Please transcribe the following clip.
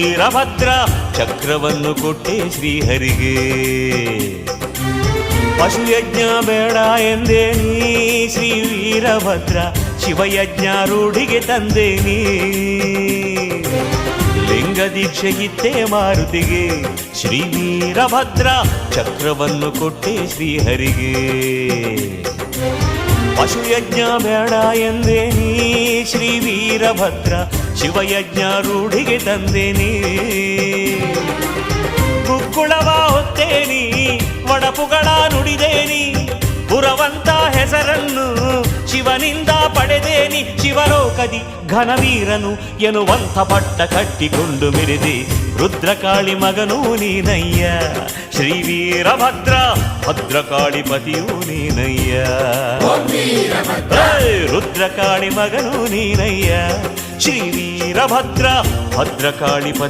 ವೀರಭದ್ರ ಚಕ್ರವನ್ನು ಕೊಟ್ಟೆ ಶ್ರೀಹರಿಗೆ. ಪಶುಯಜ್ಞ ಬೇಡ ಎಂದೇನಿ ಶ್ರೀ ವೀರಭದ್ರ, ಶಿವಯಜ್ಞ ರೂಢಿಗೆ ತಂದೇನಿ. ಲಿಂಗ ದೀಕ್ಷೆಗಿತ್ತೆ ಮಾರುತಿಗೆ ಶ್ರೀ ವೀರಭದ್ರ, ಚಕ್ರವನ್ನು ಕೊಟ್ಟೆ ಶ್ರೀಹರಿಗೆ. ಪಶುಯಜ್ಞ ಬೇಡ ಎಂದೇನಿ ಶ್ರೀ ವೀರಭದ್ರ, ಶಿವಯಜ್ಞ ರೂಢಿಗೆ ತಂದೇನಿ. ಗುಕ್ಕುಳವ ಹೊತ್ತೇನಿ, ಒಡಪುಗಳ ನುಡಿದೇನಿ, ಪುರವಂತ ಹೆಸರನ್ನು ಶಿವನಿಂದ ಪಡೆದೇನಿ. ಶಿವಲೋಕದಿ ಘನವೀರನು ಎನ್ನುವಂಥ ಪಟ್ಟ ಕಟ್ಟಿಕೊಂಡು ಮಿರಿದೆ, ರುದ್ರಕಾಳಿ ಮಗನೂ ನೀನಯ್ಯ ಶ್ರೀ ವೀರಭದ್ರ, ಭದ್ರಕಾಳಿ ಪತಿಯೂ ನೀನಯ್ಯ. ರುದ್ರಕಾಳಿ ಮಗನೂ ನೀನಯ್ಯ ಶ್ರೀ ವೀರಭದ್ರ, ಭದ್ರಕಾಳಿ ಪತಿ.